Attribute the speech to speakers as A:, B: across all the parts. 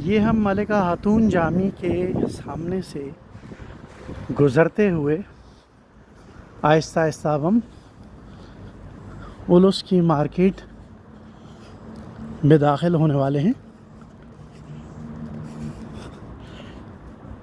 A: ये हम मलिका खातून जामी के सामने से गुज़रते हुए आहिस्ता आहिस्ता अब हम उलुस की मार्केट में दाखिल होने वाले हैं।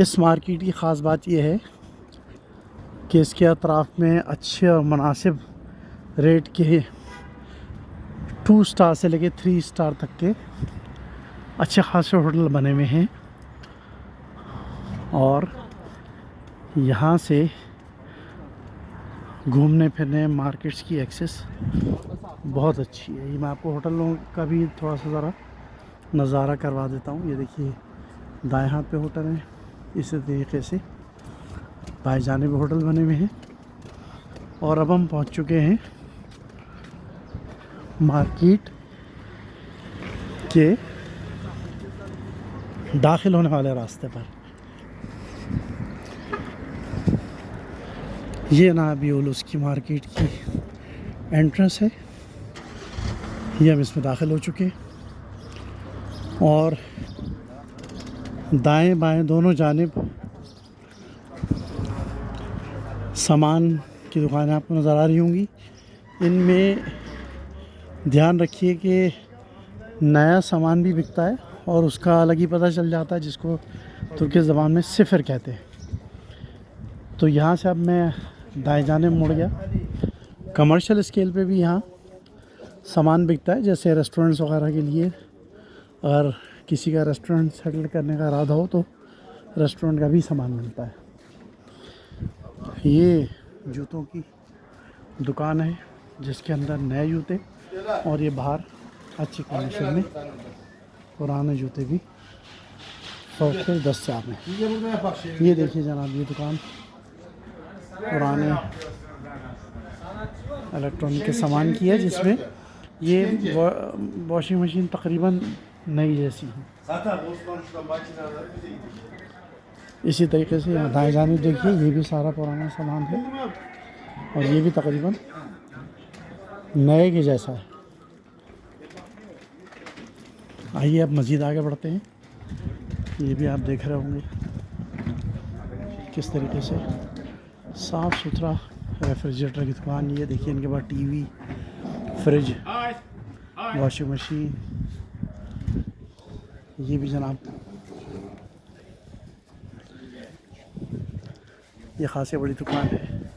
A: इस मार्केट की ख़ास बात यह है कि इसके अतराफ़ में अच्छे और मुनासिब रेट के 2 स्टार से लेके 3 स्टार तक के अच्छे खासे होटल बने हुए हैं और यहाँ से घूमने फिरने मार्केट्स की एक्सेस बहुत अच्छी है। ये मैं आपको होटलों का भी थोड़ा सा ज़रा नज़ारा करवा देता हूँ। ये देखिए दाएं हाथ पे होटल है, इसी तरीके से बाएं जानिब होटल बने हुए हैं। और अब हम पहुँच चुके हैं मार्केट के दाखिल होने वाले रास्ते पर। ये ना अभी उलुस की मार्केट की एंट्रेंस है। ये हम इसमें दाखिल हो चुके हैं और दाएं बाएं दोनों जानिब सामान की दुकानें आपको नज़र आ रही होंगी। इनमें ध्यान रखिए कि नया सामान भी बिकता है और उसका अलग ही पता चल जाता है, जिसको तुर्की ज़बान में सिफर कहते हैं। तो यहाँ से अब मैं दाएं जानिब मुड़ गया। कमर्शियल स्केल पे भी यहाँ सामान बिकता है, जैसे रेस्टोरेंट्स वगैरह के लिए अगर किसी का रेस्टोरेंट सेटल करने का इरादा हो तो रेस्टोरेंट का भी सामान मिलता है। ये जूतों की दुकान है जिसके अंदर नए जूते और ये बाहर अच्छी कंडीशन में पुराने जूते भी 100 से 10 से में। ये देखिए जनाब, ये दुकान पुराने इलेक्ट्रॉनिक के सामान की है, जिसमें ये वॉशिंग मशीन तकरीबन नई जैसी है। इसी तरीके से यहाँ दाएं जानिब देखिए, ये भी सारा पुराना सामान है और ये भी तकरीबन नए के जैसा है। आइए अब मज़ीद आगे बढ़ते हैं। ये भी आप देख रहे होंगे किस तरीके से साफ़ सुथरा रेफ्रिजरेटर की दुकान। ये देखिए इनके पास टीवी, फ्रिज, वॉशिंग मशीन। ये भी जनाब ये खासी बड़ी दुकान है।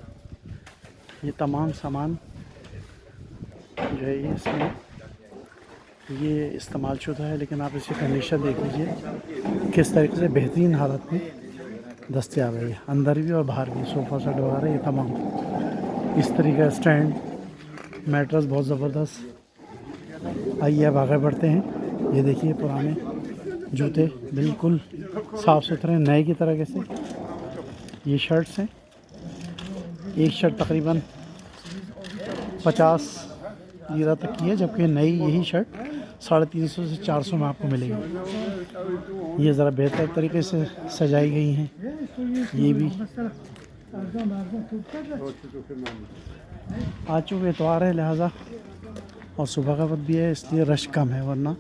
A: ये तमाम सामान जो है ये इसमें ये इस्तेमाल शुदा है, लेकिन आप इसकी कंडीशन देख लीजिए किस तरीके से बेहतरीन हालत में दस्तयाब है। अंदर भी और बाहर भी सोफ़ा सेट वगैरह ये तमाम इस तरीके का स्टैंड, मैट्रेस बहुत ज़बरदस्त। आइए अब आगे बढ़ते हैं। ये देखिए पुराने जूते बिल्कुल साफ़ सुथरे नए की तरह से। ये शर्ट्स हैं, एक शर्ट तकरीबन 50 लीरा तक की है, जबकि नई यही शर्ट 350 से 400 में आपको मिलेगी। ये ज़रा बेहतर तरीके से सजाई गई हैं। ये भी आज चूँकि इतवार है लिहाजा और सुबह का वक्त भी है, इसलिए रश कम है, वरना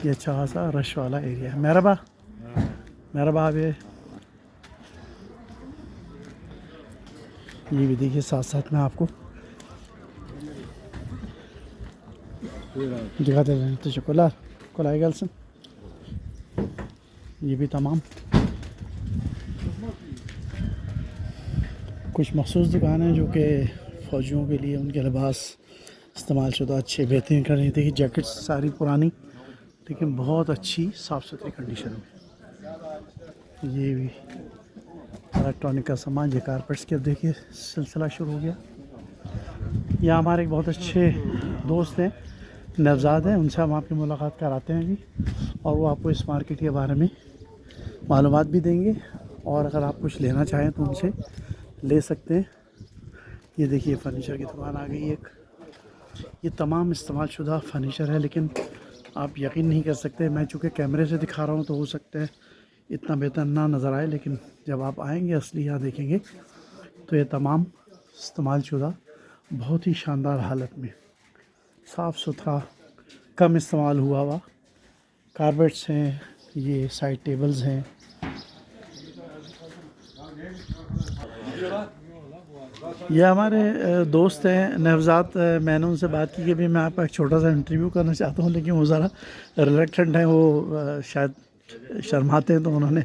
A: ये अच्छा खासा रश वाला एरिया है। मेहरबा अब ये भी देखिए साथ साथ में आपको दिखाते हैं। तो शुक्र कोलाई गलसन ये भी तमाम कुछ मखसूस दुकान है जो कि फ़ौजियों के लिए उनके लिबास इस्तेमाल शुदा अच्छे बेहतरीन कर रही थी। जैकेट्स सारी पुरानी लेकिन बहुत अच्छी साफ़ सुथरी कंडीशन में। ये भी इलेक्ट्रॉनिक का सामान, ये कारपेट्स के अब देखिए सिलसिला शुरू हो गया। यहाँ हमारे एक बहुत अच्छे दोस्त हैं, नवज़ाद हैं, उनसे हम आपकी मुलाकात कराते हैं अभी, और वो आपको इस मार्केट के बारे में मालूमात भी देंगे और अगर आप कुछ लेना चाहें तो उनसे ले सकते हैं। ये देखिए फ़र्नीचर की दुकान आ गई एक। ये तमाम इस्तेमाल शुदा फ़र्नीचर है, लेकिन आप यकीन नहीं कर सकते, मैं चूँकि कैमरे से दिखा रहा हूँ तो हो सकता है इतना बेहतर ना नज़र आए, लेकिन जब आप आएंगे असली यहाँ देखेंगे तो ये तमाम इस्तेमाल शुदा बहुत ही शानदार हालत में साफ़ सुथरा कम इस्तेमाल हुआ हुआ कारपेट्स हैं, ये साइड टेबल्स हैं। ये हमारे दोस्त हैं नवज़ात। मैंने उनसे बात की कि भाई मैं आपका एक छोटा सा इंटरव्यू करना चाहता हूँ, लेकिन वो ज़रा रिलेक्टेंट हैं, वो शायद शर्माते हैं, तो उन्होंने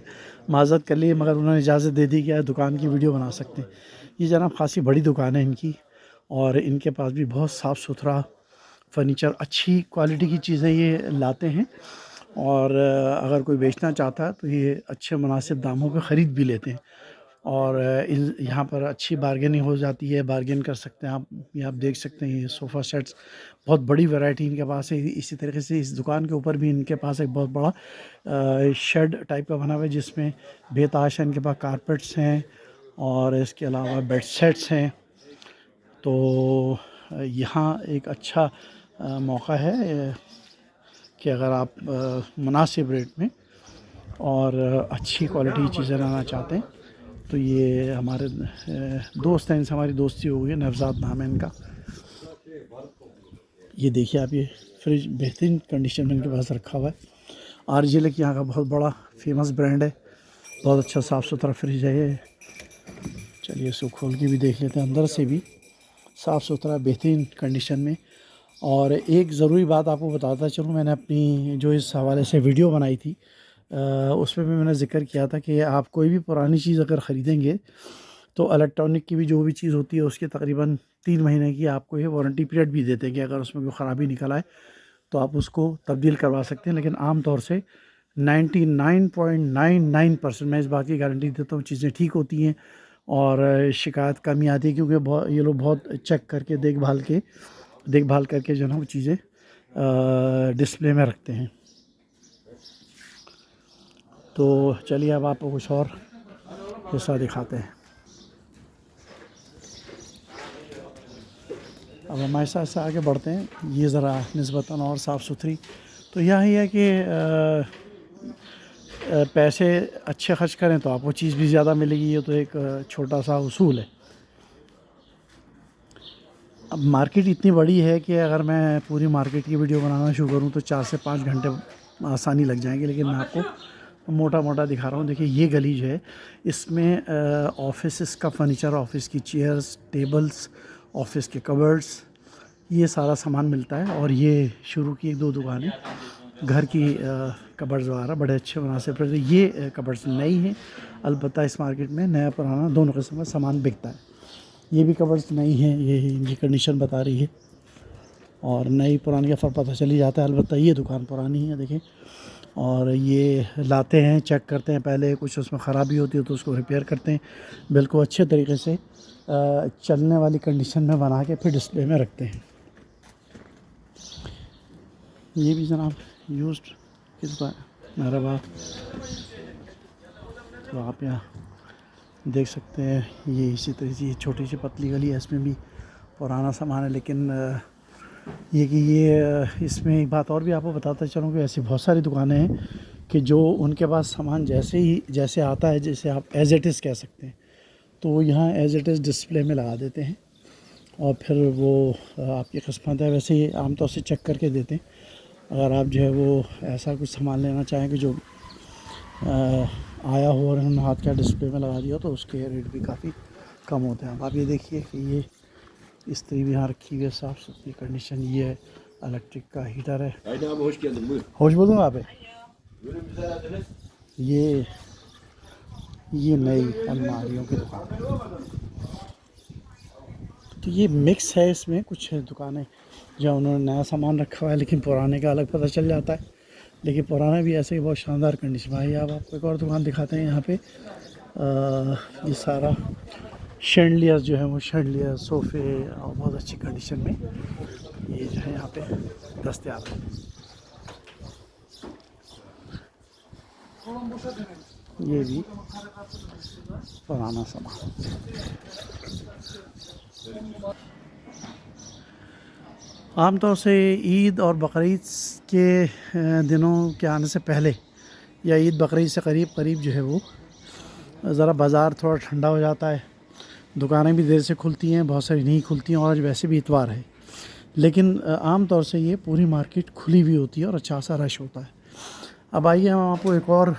A: माज़रत कर ली, मगर उन्होंने इजाज़त दे दी कि यार दुकान की वीडियो बना सकते हैं। ये जनाब खासी बड़ी दुकान है इनकी, और इनके पास भी बहुत साफ़ सुथरा फर्नीचर, अच्छी क्वालिटी की चीज़ें ये लाते हैं, और अगर कोई बेचना चाहता है तो ये अच्छे मुनासिब दामों पे ख़रीद भी लेते हैं। और यहाँ पर अच्छी बारगेनिंग हो जाती है, बारगेन कर सकते हैं आप। ये आप देख सकते हैं, ये सोफ़ा सेट्स बहुत बड़ी वैरायटी इनके पास है। इसी तरीके से इस दुकान के ऊपर भी इनके पास एक बहुत बड़ा शेड टाइप का बना हुआ है, जिसमें बेताश है। इनके पास कारपेट्स हैं और इसके अलावा बेड सेट्स हैं। तो यहाँ एक अच्छा मौका है कि अगर आप मुनासिब रेट में और अच्छी क्वालिटी की चीज़ें लाना चाहते हैं तो ये हमारे दोस्त हैं, इनसे हमारी दोस्ती हो गई है। नवज़ात नाम है इनका। ये देखिए आप, ये फ्रिज बेहतरीन कंडीशन में इनके पास रखा हुआ है। आरजीएल यहाँ का बहुत बड़ा फेमस ब्रांड है, बहुत अच्छा साफ़ सुथरा फ्रिज है ये। चलिए इसको खोल के भी देख लेते हैं, अंदर से भी साफ़ सुथरा बेहतरीन कंडीशन में। और एक ज़रूरी बात आपको बताता चलूँ, मैंने अपनी जो इस हवाले से वीडियो बनाई थी उसमें भी मैंने ज़िक्र किया था कि आप कोई भी पुरानी चीज़ अगर ख़रीदेंगे तो इलेक्ट्रॉनिक की भी जो भी चीज़ होती है उसके तकरीबन 3 महीने की आपको ये वारंटी पीरियड भी देते हैं कि अगर उसमें कोई ख़राबी निकल आए तो आप उसको तब्दील करवा सकते हैं। लेकिन आम तौर से 99.99% मैं इस बात की गारंटी देता हूँ चीज़ें ठीक होती हैं और शिकायत कम ही आती है, क्योंकि ये लोग बहुत चेक करके देखभाल करके जो है ना वो चीज़ें डिस्प्ले में रखते हैं। तो चलिए अब आपको कुछ और हिस्सा दिखाते हैं। अब हम ऐसा ऐसा आगे बढ़ते हैं। ये ज़रा निस्बतन और साफ़ सुथरी, तो यही है कि पैसे अच्छे खर्च करें तो आपको चीज़ भी ज़्यादा मिलेगी। ये तो एक छोटा सा उसूल है। अब मार्केट इतनी बड़ी है कि अगर मैं पूरी मार्केट की वीडियो बनाना शुरू करूँ तो 4 से 5 घंटे आसानी लग जाएंगे, लेकिन मैं आपको मोटा मोटा दिखा रहा हूँ। देखिए ये गली जो है, इसमें ऑफिस का फर्नीचर, ऑफिस की चेयर्स, टेबल्स, ऑफिस के कबर्ड्स, ये सारा सामान मिलता है। और ये शुरू की 1-2 दुकानें घर की कबर्ड्स वगैरह बड़े अच्छे मुनासिब रेट। ये कबर्ड्स नई हैं, अलबत्ता इस मार्केट में नया पुराना दोनों किस्म का सामान बिकता है। ये भी कबर्ड्स नई हैं, ये इनकी कंडीशन बता रही है, और नई पुरानी का फ़र्क पता चल ही जाता है। अलबत्ता ये दुकान पुरानी है देखें, और ये लाते हैं, चेक करते हैं पहले, कुछ उसमें ख़राबी होती है तो उसको रिपेयर करते हैं, बिल्कुल अच्छे तरीके से चलने वाली कंडीशन में बना के फिर डिस्प्ले में रखते हैं। ये भी जनाब यूज्ड किस बार मेरा बात, तो आप यहाँ देख सकते हैं। ये इसी तरह से छोटी सी पतली गली है, इसमें भी पुराना सामान है। लेकिन ये कि ये इसमें एक बात और भी आपको बताता चलूँ कि ऐसी बहुत सारी दुकानें हैं कि जो उनके पास सामान जैसे आता है, जैसे आप एज़ इट इज़ कह सकते हैं, तो यहाँ एज़ इट इज़ डिस्प्ले में लगा देते हैं और फिर वो आपकी किस्मत है। वैसे ही आमतौर से चेक करके देते हैं। अगर आप जो है वो ऐसा कुछ सामान लेना चाहें कि जो आया हो और उन्होंने हाथ का डिस्प्ले में लगा दिया, तो उसके रेट भी काफ़ी कम होते हैं। अब आप ये देखिए कि ये इस्त्री भी यहाँ रखी हुई है, साफ़ सुथरी कंडीशन। ये है इलेक्ट्रिक का हीटर है। होश बोलूँगा आप, ये नई अलमारियों की दुकान है। तो ये मिक्स है, इसमें कुछ दुकानें जहाँ उन्होंने नया सामान रखा हुआ है लेकिन पुराने का अलग पता चल जाता है, लेकिन पुराना भी ऐसे ही बहुत शानदार कंडीशन। भाई अब आपको एक और दुकान दिखाते हैं। यहाँ पे ये सारा शैंडलियर्स जो है वो शैंडलियर सोफ़े और बहुत अच्छी कंडीशन में ये जो है यहाँ पे दस्तयाब है। ये भी पुराना सामान। आमतौर से ईद और बकरीद के दिनों के आने से पहले या ईद बकरीद से करीब जो है वो ज़रा बाज़ार थोड़ा ठंडा हो जाता है, दुकानें भी देर से खुलती हैं, बहुत सारी नहीं खुलती हैं, और आज वैसे भी इतवार है। लेकिन आम तौर से ये पूरी मार्केट खुली हुई होती है और अच्छा सा रश होता है। अब आइए हम आपको एक और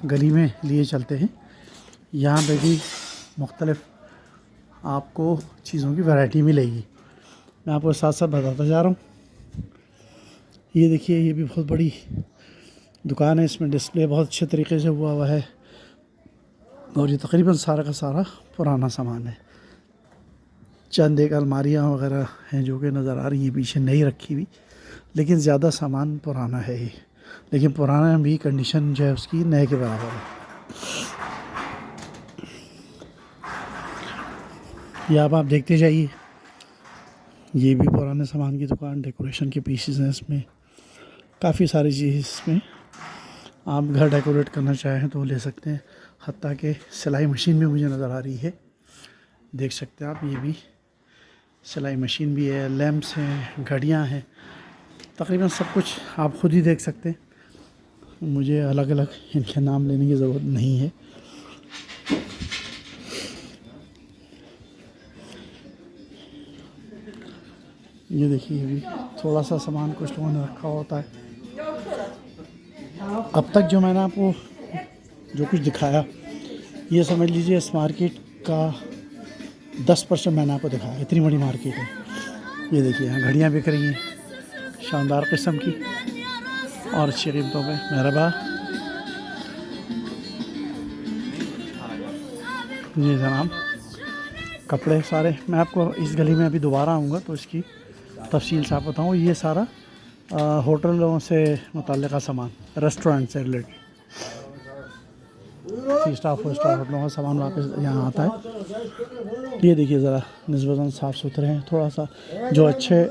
A: गली में लिए चलते हैं। यहाँ पे भी मुख्तलिफ़ आपको चीज़ों की वैरायटी मिलेगी। मैं आपको साथ साथ बताता जा रहा हूँ। ये देखिए, ये भी बहुत बड़ी दुकान है, इसमें डिस्प्ले बहुत अच्छे तरीके से हुआ है और ये तकरीबन सारा का सारा पुराना सामान है। चंद एक अलमारियाँ वगैरह हैं जो कि नज़र आ रही है पीछे नई रखी हुई, लेकिन ज़्यादा सामान पुराना है ये। लेकिन पुराना भी कंडीशन जो है उसकी नए के बराबर है। ये आप देखते जाइए, ये भी पुराने सामान की दुकान, डेकोरेशन के पीसेस हैं इसमें, काफ़ी सारी चीज़ इसमें। आप घर डेकोरेट करना चाहें तो ले सकते हैं। हत्ता के सिलाई मशीन भी मुझे नज़र आ रही है, देख सकते हैं आप। ये भी सिलाई मशीन भी है, लैंप्स हैं, घड़ियां हैं, तकरीबन सब कुछ आप ख़ुद ही देख सकते हैं। मुझे अलग अलग इनके नाम लेने की ज़रूरत नहीं है। ये देखिए, ये भी थोड़ा सा सामान कुछ लोगों ने रखा होता है। अब तक जो मैंने आपको जो कुछ दिखाया, ये समझ लीजिए इस मार्केट का 10% मैंने आपको दिखाया। इतनी बड़ी मार्केट है। ये देखिए, यहाँ घड़ियाँ बिक रही हैं शानदार किस्म की और अच्छी कीमतों पे। मेहरबा जी जनाब, कपड़े सारे। मैं आपको इस गली में अभी दोबारा आऊँगा तो इसकी तफसील से आप बताऊँ। ये सारा होटलों से मुतल्लिक़ा सामान, रेस्टोरेंट से रिलेटेड, 3 स्टार 4 स्टार होटलों का सामान वापस यहाँ आता है। ये देखिए, ज़रा निस्बतन साफ़ सुथरे हैं थोड़ा सा। जो अच्छे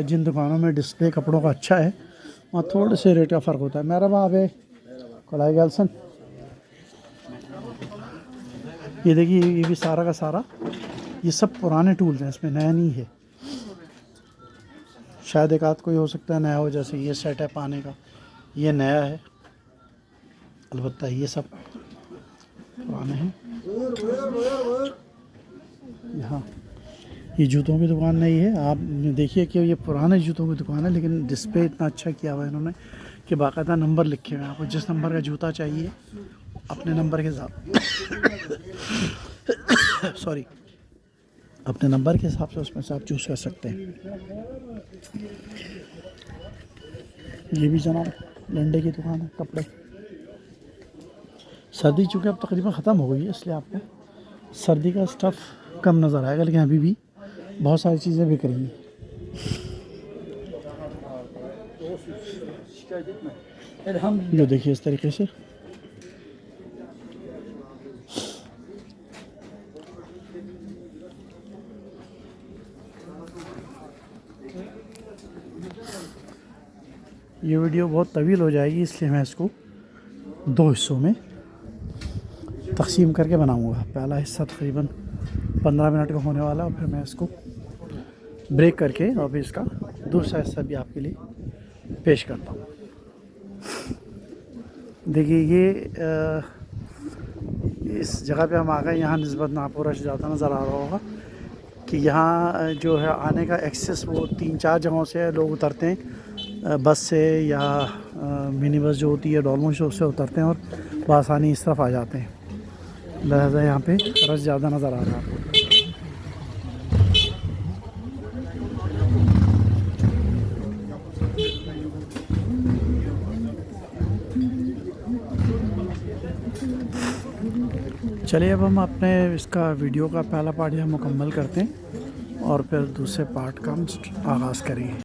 A: जिन दुकानों में डिस्प्ले कपड़ों का अच्छा है वहाँ थोड़े से रेट का फ़र्क होता है। मेरा बाप है कलाई गलसन। ये देखिए, ये भी सारा का सारा, ये सब पुराने टूल्स हैं, इसमें नया नहीं है। शायद एक आध कोई हो सकता है नया हो, जैसे ये सेट है पाने का, ये नया है। अलबत्ता ये सब पुराने हैं। यहाँ ये जूतों की दुकान नहीं है। आप देखिए कि ये पुराने जूतों की दुकान है, लेकिन डिस्प्ले इतना अच्छा किया हुआ है इन्होंने कि बाकायदा नंबर लिखे हुए हैं। आपको जिस नंबर का जूता चाहिए अपने नंबर के साथ सॉरी, अपने नंबर के हिसाब से उसमें से आप चूज़ कर सकते हैं। ये भी जनाब लंडे की दुकान है, कपड़े। सर्दी चूँकि अब तकरीबन ख़त्म हो गई है, इसलिए आपको सर्दी का स्टफ़ कम नज़र आएगा, लेकिन अभी भी बहुत सारी चीज़ें बिक रही हैं। जो देखिए इस तरीके से ये वीडियो बहुत तवील हो जाएगी, इसलिए मैं इसको 2 हिस्सों में तकसीम करके बनाऊंगा। पहला हिस्सा तकरीबन 15 मिनट का होने वाला, और फिर मैं इसको ब्रेक करके और फिर इसका दूसरा हिस्सा भी आपके लिए पेश करता हूँ। देखिए, ये इस जगह पे हम आ गए। यहाँ निस्बत आपको रश ज़्यादा नज़र आ रहा होगा कि यहाँ जो है आने का एक्सेस वो 3-4 जगहों से लोग उतरते हैं, बस से या मिनी बस जो होती है डॉल्मो शो से उतरते हैं और बआसानी इस तरफ आ जाते हैं। लिहाजा यहाँ पे रश ज़्यादा नज़र आ रहा है। चलिए, अब हम अपने इसका वीडियो का पहला पार्ट यहाँ मुकम्मल करते हैं और फिर दूसरे पार्ट का हम आगाज़ करेंगे।